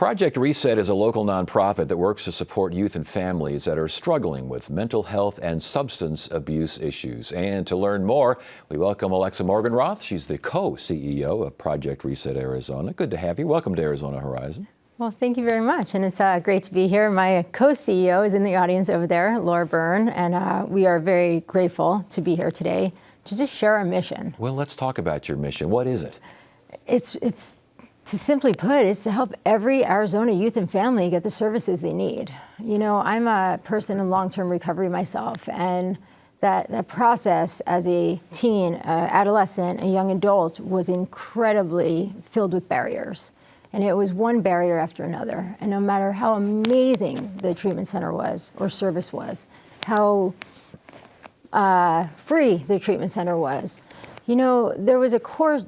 Project Reset is a local nonprofit that works to support youth and families that are struggling with mental health and substance abuse issues. And to learn more, we welcome Alexa Morgenroth. She's the co-CEO of Project Reset Arizona. Good to have you. Welcome to Arizona Horizon. Well, thank you very much, and it's great to be here. My co-CEO is in the audience over there, Laura Byrne, and we are very grateful to be here today to just share our mission. Well, let's talk about your mission. What is it? It's to simply put, it's to help every Arizona youth and family get the services they need. You know, I'm a person in long-term recovery myself, and that process as a teen, adolescent, and young adult was incredibly filled with barriers. And it was one barrier after another. And no matter how amazing the treatment center was or service was, how free the treatment center was, you know, there was a core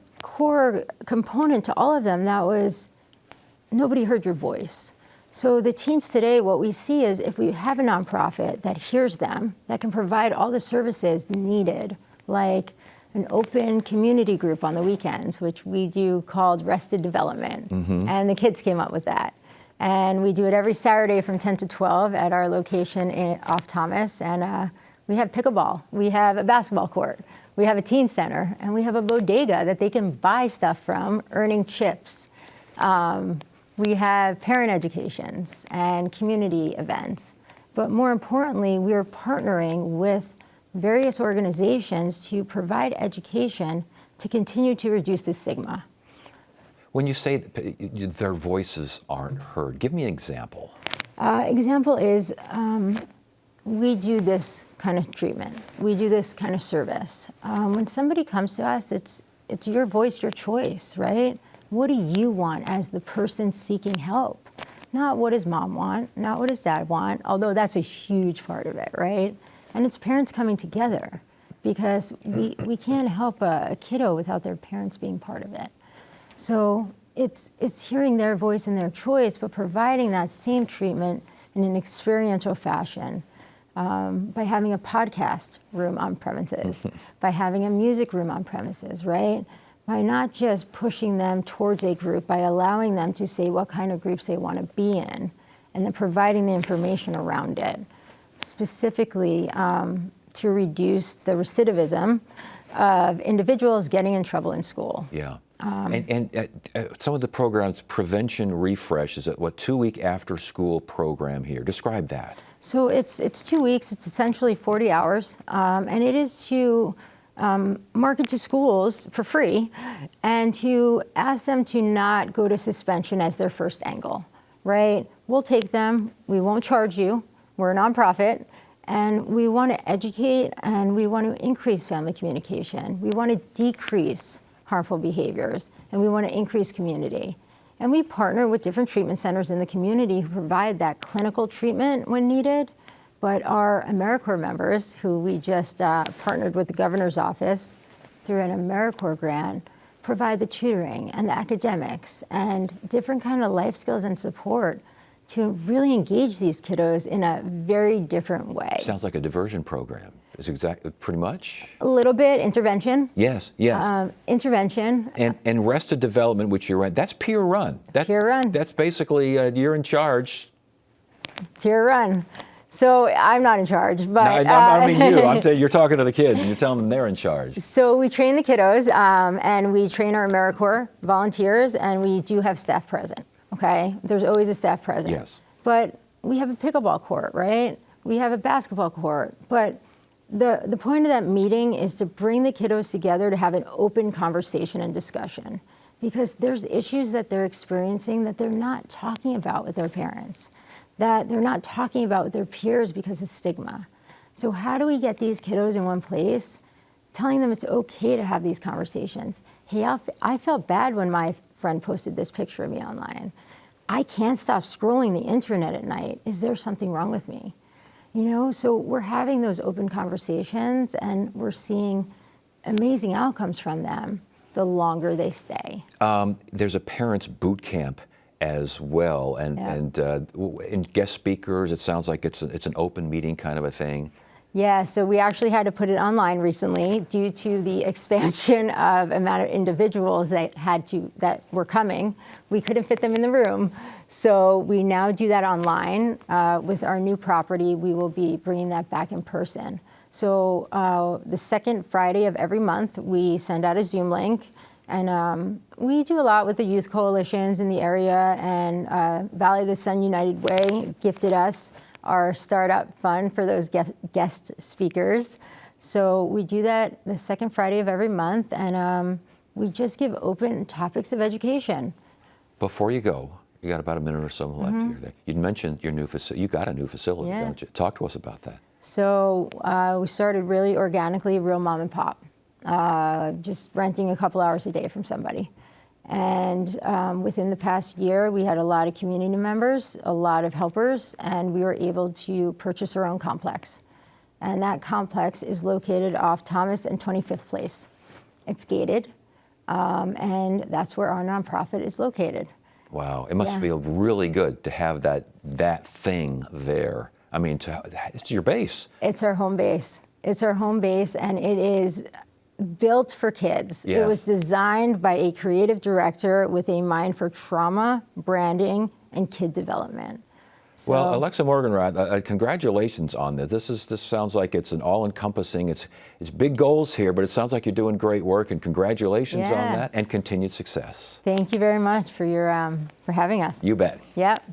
component to all of them that was nobody heard your voice. So the teens today, what we see is if we have a nonprofit that hears them, that can provide all the services needed, like an open community group on the weekends, which we do called Rested Development. And the kids came up with that. And we do it every Saturday from 10 to 12 at our location off Thomas. And we have pickleball, we have a basketball court, we have a teen center, and we have a bodega that they can buy stuff from, earning chips. We have parent educations and community events. But more importantly, we are partnering with various organizations to provide education to continue to reduce the stigma. When you say their voices aren't heard, give me an example. Example is we do this kind of treatment. We do this kind of service. When somebody comes to us, it's your voice, your choice, right? What do you want as the person seeking help? Not what does mom want, not what does dad want, although that's a huge part of it, right? And it's parents coming together, because we can't help a kiddo without their parents being part of it. So it's hearing their voice and their choice, but providing that same treatment in an experiential fashion, by having a podcast room on premises, by having a music room on premises, right? By not just pushing them towards a group, by allowing them to say what kind of groups they want to be in, and then providing the information around it, specifically to reduce the recidivism of individuals getting in trouble in school. Yeah. And some of the programs, Prevention Refresh, is a 2-week after school program here. Describe that. So it's 2 weeks, it's essentially 40 hours, and it is to market to schools for free and to ask them to not go to suspension as their first angle, right? We'll take them, we won't charge you, we're a nonprofit, and we want to educate and we want to increase family communication. We want to decrease harmful behaviors, and we want to increase community. And we partner with different treatment centers in the community who provide that clinical treatment when needed, but our AmeriCorps members, who we just partnered with the governor's office through an AmeriCorps grant, provide the tutoring and the academics and different kind of life skills and support to really engage these kiddos in a very different way. Sounds like a diversion program. Is exactly pretty much? A little bit intervention. Yes. Intervention. And Rested Development, which you run, that's peer run. Peer run. That's basically you're in charge. Peer run. So I'm not in charge, but I mean you. I'm saying you're talking to the kids and you're telling them they're in charge. So we train the kiddos, and we train our AmeriCorps volunteers, and we do have staff present. Okay, there's always a staff present. Yes. But we have a pickleball court, right? We have a basketball court, but the point of that meeting is to bring the kiddos together to have an open conversation and discussion, because there's issues that they're experiencing that they're not talking about with their parents, that they're not talking about with their peers because of stigma. So how do we get these kiddos in one place, telling them it's okay to have these conversations? Hey, I felt bad when my friend posted this picture of me online. I can't stop scrolling the internet at night. Is there something wrong with me? You know, so we're having those open conversations, and we're seeing amazing outcomes from them the longer they stay. There's a parents' boot camp as well, and guest speakers. It sounds like it's an open meeting kind of a thing. Yeah, so we actually had to put it online recently due to the expansion of amount of individuals that were coming. We couldn't fit them in the room, so we now do that online. With our new property, we will be bringing that back in person. So the second Friday of every month, we send out a Zoom link, and we do a lot with the youth coalitions in the area, and Valley of the Sun United Way gifted us our startup fund for those guest speakers. So we do that the second Friday of every month, and we just give open topics of education. Before you go, you got about a minute or so left here. You'd mentioned your new facility. You got a new facility, Yeah. don't you? Talk to us about that. So we started really organically, real mom and pop, just renting a couple hours a day from somebody. And within the past year, we had a lot of community members, a lot of helpers, and we were able to purchase our own complex. And that complex is located off Thomas and 25th Place. It's gated, and that's where our nonprofit is located. Wow, it must Yeah. feel really good to have that thing there. I mean, it's your base. It's our home base. It's our home base, and it is built for kids. Yes. It was designed by a creative director with a mind for trauma, branding, and kid development. So, Well, Alexa Morganroth, congratulations on this. This sounds like it's an all-encompassing. It's big goals here, but it sounds like you're doing great work. And congratulations on Yeah. that, and continued success. thank you very much for your for having us. You bet. Yep.